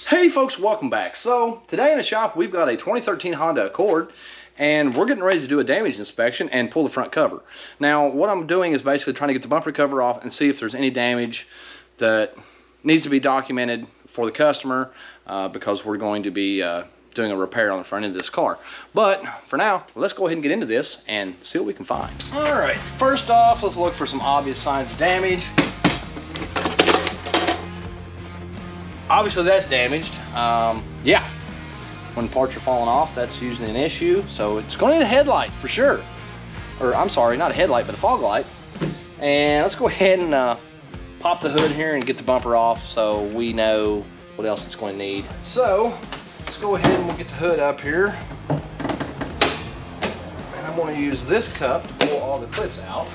Hey folks, welcome back. So today in the shop we've got a 2013 Honda Accord and we're getting ready to do a damage inspection and pull the front cover. Now what I'm doing is basically trying to get the bumper cover off and see if there's any damage that needs to be documented for the customer because we're going to be doing a repair on the front end of this car. But for now, let's go ahead and get into this and see what we can find. Alright, first off, let's look for some obvious signs of damage. Obviously that's damaged. Yeah, when parts are falling off, that's usually an issue. So it's going to need a headlight for sure. Or I'm sorry, not a headlight, but a fog light. And let's go ahead and pop the hood here and get the bumper off so we know what else it's going to need. So let's go ahead and we'll get the hood up here. And I'm going to use this cup to pull all the clips out.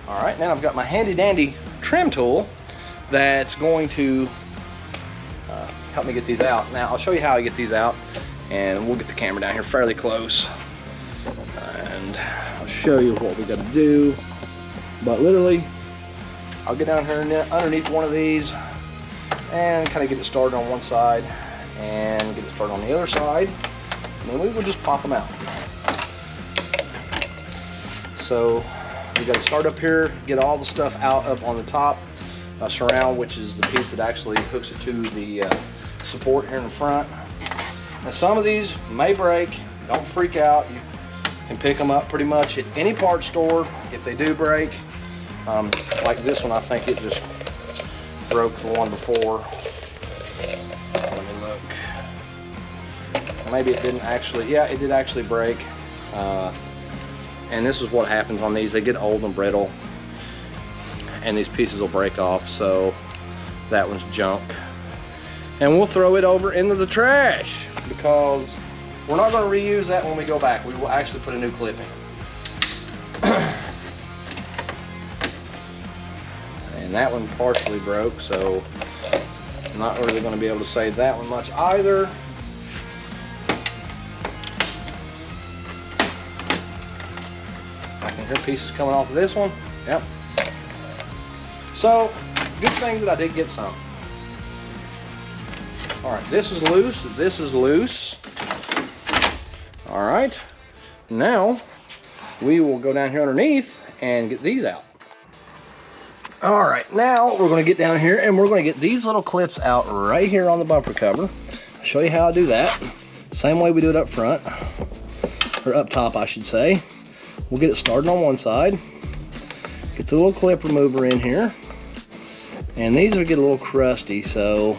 All right, now I've got my handy dandy trim tool that's going to help me get these out. Now I'll show you how I get these out, and we'll get the camera down here fairly close and I'll show you what we got to do. But literally I'll get down here underneath one of these and kind of get it started on one side and get it started on the other side, and then we will just pop them out. So we got to start up here, get all the stuff out up on the top surround, which is the piece that actually hooks it to the support here in the front. Now some of these may break. Don't freak out. You can pick them up pretty much at any part store if they do break. Like this one, I think it just broke the one before. Let me look. Maybe it didn't actually. Yeah, it did actually break. And this is what happens on these. They get old and brittle and these pieces will break off. So that one's junk. And we'll throw it over into the trash because we're not going to reuse that when we go back. We will actually put a new clip in. And that one partially broke, so I'm not really going to be able to save that one much either. I can hear pieces coming off of this one. Yep. So, good thing that I did get some. Alright, this is loose. This is loose. Alright. Now, we will go down here underneath and get these out. Alright, now we're going to get down here and we're going to get these little clips out right here on the bumper cover. I'll show you how I do that. Same way we do it up front. Or up top, I should say. We'll get it started on one side. Get the little clip remover in here. And these will get a little crusty, so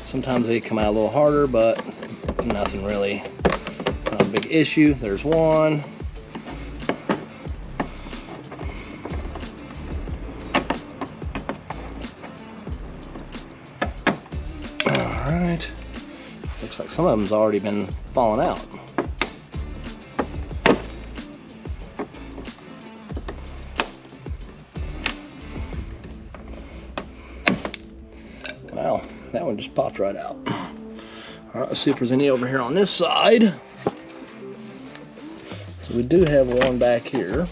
sometimes they come out a little harder, but nothing really, not a big issue. There's one. Alright. Looks like some of them's already been falling out. Wow, that one just popped right out. All right, let's see if there's any over here on this side. So we do have one back here.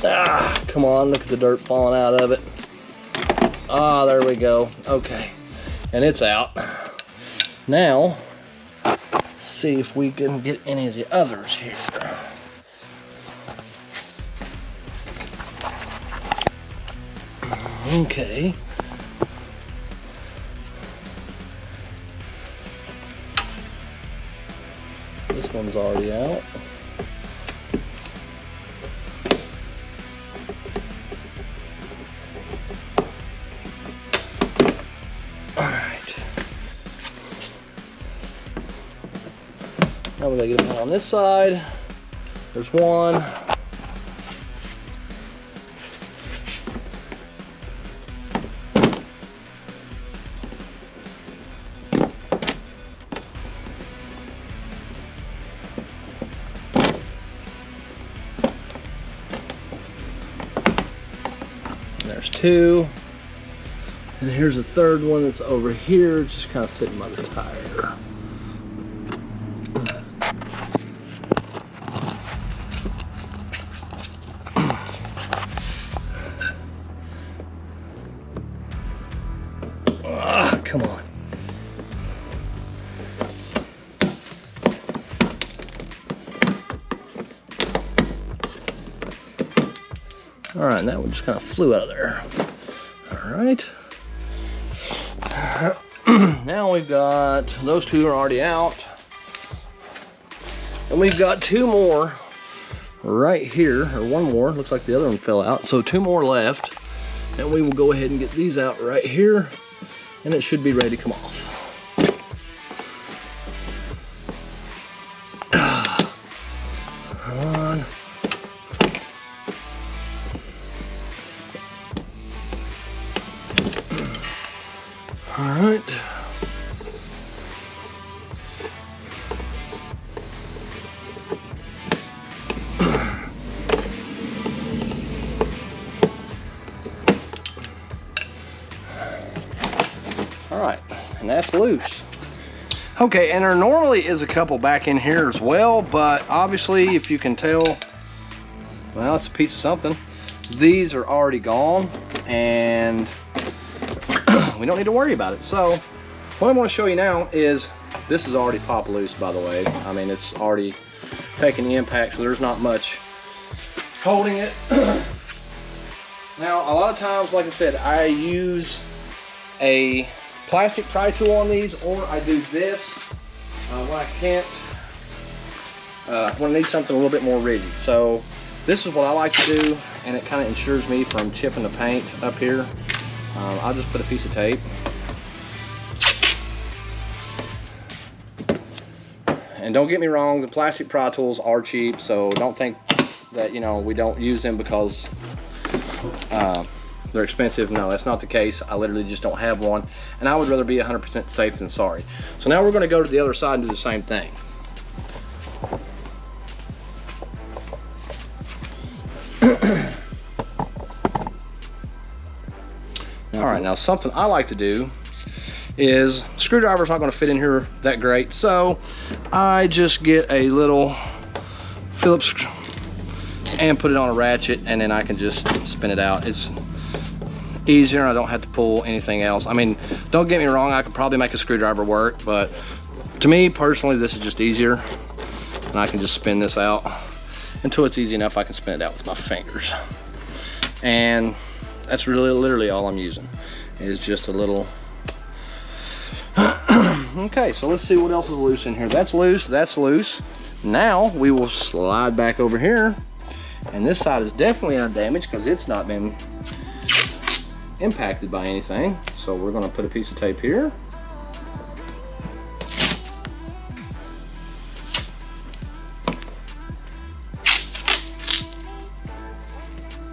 Ah, come on, look at the dirt falling out of it. Ah, there we go. Okay, and it's out. Now, let's see if we can get any of the others here. Okay. This one's already out. Now we gotta get them on this side. There's one. There's two. And here's a third one that's over here, just kind of sitting by the tire. Come on. All right, that one just kind of flew out of there. All right. Now we've got, those two are already out. And we've got two more right here, or one more. Looks like the other one fell out. So two more left. And we will go ahead and get these out right here. And it should be ready to come off. Come on. All right. All right, and that's loose. Okay, and there normally is a couple back in here as well, but obviously, if you can tell, well, it's a piece of something. These are already gone, and we don't need to worry about it. So what I want to show you now is, this is already popped loose, by the way. I mean, it's already taken the impact, so there's not much holding it. Now, a lot of times, like I said, I use a plastic pry tool on these, or I do this when I can't, when I need something a little bit more rigid. So this is what I like to do, and it kind of ensures me from chipping the paint up here. I'll just put a piece of tape. And don't get me wrong, the plastic pry tools are cheap, so don't think that, you know, we don't use them because they're expensive. No, that's not the case. I literally just don't have one, and I would rather be 100% safe than sorry. So now we're going to go to the other side and do the same thing. All right, now something I like to do is, screwdriver's not going to fit in here that great, so I just get a little Phillips and put it on a ratchet, and then I can just spin it out. It's easier, and I don't have to pull anything else. I mean, don't get me wrong, I could probably make a screwdriver work, but to me personally, this is just easier, and I can just spin this out until it's easy enough I can spin it out with my fingers. And that's really literally all I'm using, is just a little. Okay, so let's see what else is loose in here. That's loose, that's loose. Now we will slide back over here, and this side is definitely undamaged because it's not been impacted by anything. So we're going to put a piece of tape here.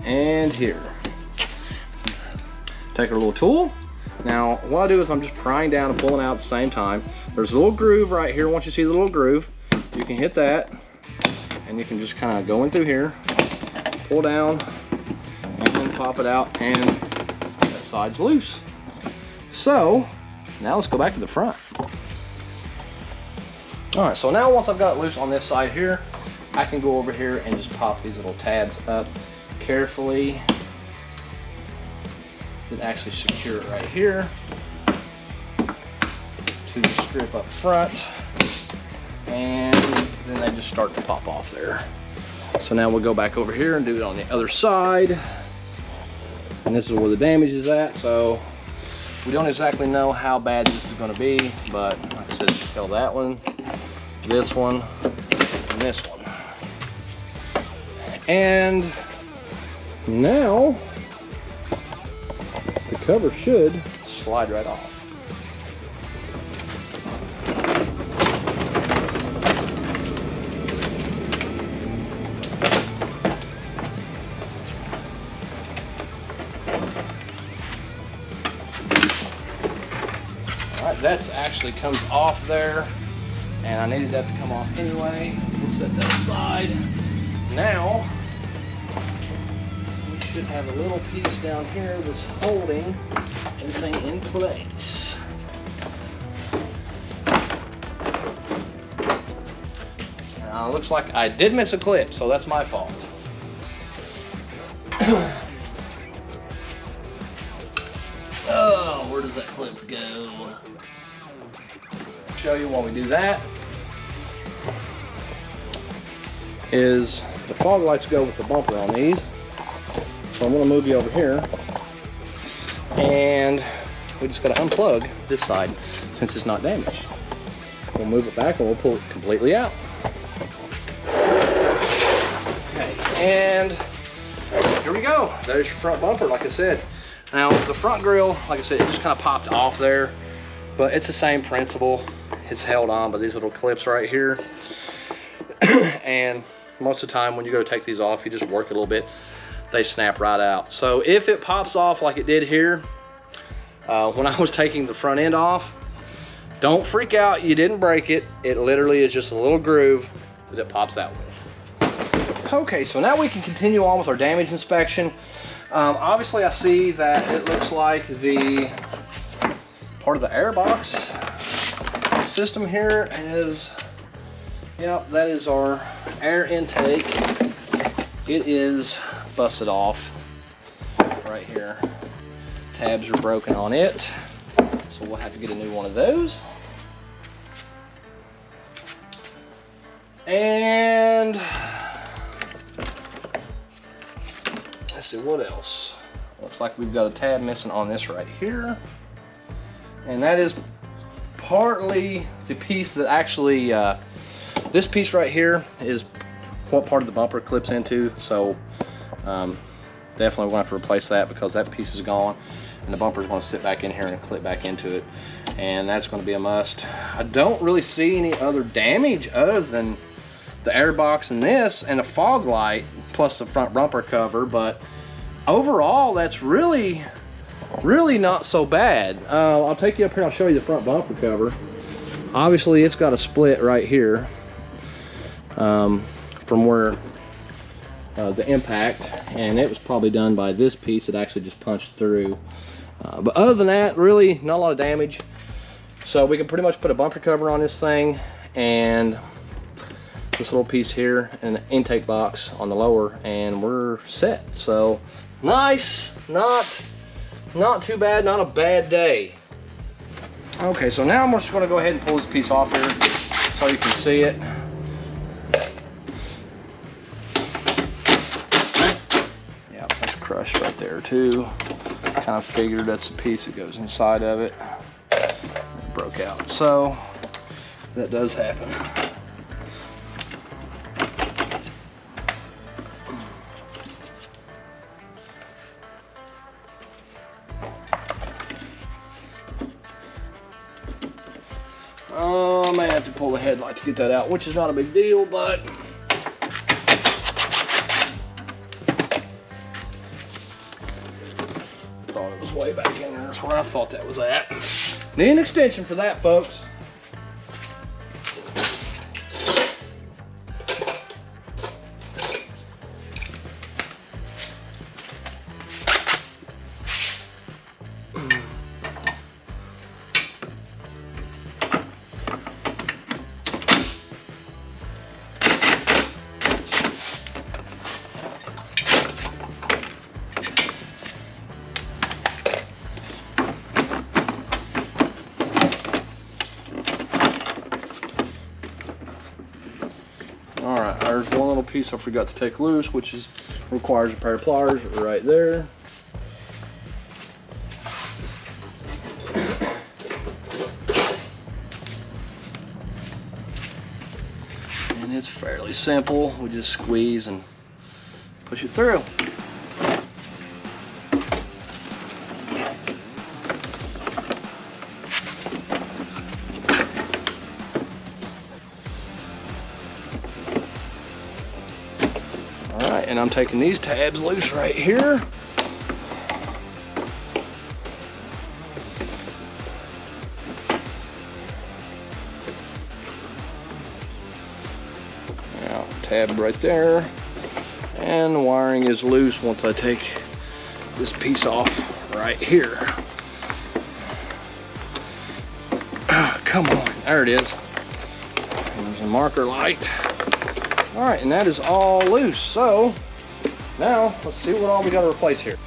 And here. Take our little tool. Now what I do is I'm just prying down and pulling out at the same time. There's a little groove right here. Once you see the little groove, you can hit that, and you can just kind of go in through here, pull down, and then pop it out, and that side's loose. So now let's go back to the front. All right, so now once I've got it loose on this side here, I can go over here and just pop these little tabs up carefully. Then actually secure it right here to the strip up front, and then they just start to pop off there. So now we'll go back over here and do it on the other side, and this is where the damage is at. So we don't exactly know how bad this is going to be, but like I said, tell that one, this one, and this one. And now the cover should slide right off. Alright, that's actually comes off there, and I needed that to come off anyway. We'll set that aside. Now should have a little piece down here that's holding everything place. Now it looks like I did miss a clip, so that's my fault. Oh, where does that clip go? Show you while we do that is the fog lights go with the bumper on these. So I'm going to move you over here, and we just got to unplug this side since it's not damaged. We'll move it back and we'll pull it completely out. Okay, and here we go. There's your front bumper, like I said. Now the front grille, like I said, it just kind of popped off there, but it's the same principle. It's held on by these little clips right here. And most of the time when you go to take these off, you just work it a little bit, they snap right out. So if it pops off like it did here, when I was taking the front end off, don't freak out, you didn't break it. It literally is just a little groove that it pops out with. Okay, so now we can continue on with our damage inspection. Obviously I see that it looks like the part of the airbox system here is, yep, that is our air intake. It is busted off right here. Tabs are broken on it, so we'll have to get a new one of those. And let's see what else. Looks like we've got a tab missing on this right here, and that is partly the piece that actually this piece right here is what part of the bumper clips into. So definitely we'll have to replace that because that piece is gone, and the bumper is going to sit back in here and clip back into it, and that's going to be a must. I don't really see any other damage other than the airbox and this and the fog light plus the front bumper cover, but overall that's really not so bad. I'll take you up here and I'll show you the front bumper cover. Obviously it's got a split right here from where the impact, and it was probably done by this piece that actually just punched through. But other than that, really not a lot of damage. So we can pretty much put a bumper cover on this thing and this little piece here and an intake box on the lower, and we're set. So nice, not too bad, not a bad day. Okay, so now I'm just going to go ahead and pull this piece off here so you can see it. Yeah, that's crushed right there too. Kind of figured that's the piece that goes inside of it. It broke out, so that does happen. I may have to pull the headlight to get that out, which is not a big deal, but thought it was way back in there. That's where I thought that was at. Need an extension for that, folks. Alright, there's one little piece I forgot to take loose, which requires a pair of pliers right there. And it's fairly simple. We just squeeze and push it through. And I'm taking these tabs loose right here. Now, tab right there. And the wiring is loose once I take this piece off right here. come on, there it is. There's a marker light. All right, and that is all loose. So now let's see what all we got to replace here.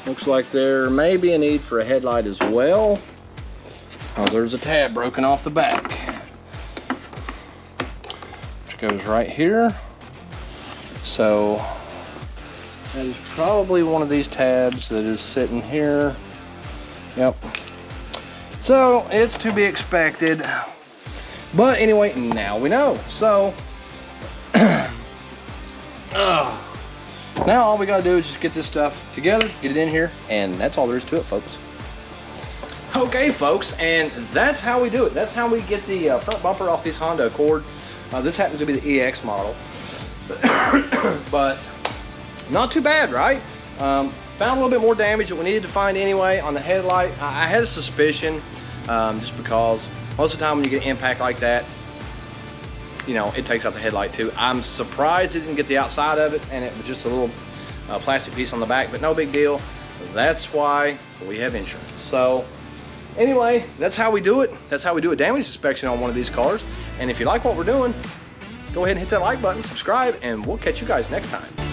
Looks like there may be a need for a headlight as well. Oh, there's a tab broken off the back, which goes right here. So that is probably one of these tabs that is sitting here. Yep. So it's to be expected. But anyway, now we know. So now all we gotta do is just get this stuff together, get it in here, and that's all there is to it, folks. Okay, folks, and that's how we do it. That's how we get the front bumper off this Honda Accord. This happens to be the EX model. But not too bad, right? Found a little bit more damage that we needed to find anyway on the headlight. I had a suspicion, just because most of the time when you get an impact like that, you know, it takes out the headlight too. I'm surprised it didn't get the outside of it and it was just a little plastic piece on the back, but no big deal. That's why we have insurance. So anyway, that's how we do it. That's how we do a damage inspection on one of these cars. And if you like what we're doing, go ahead and hit that like button, subscribe, and we'll catch you guys next time.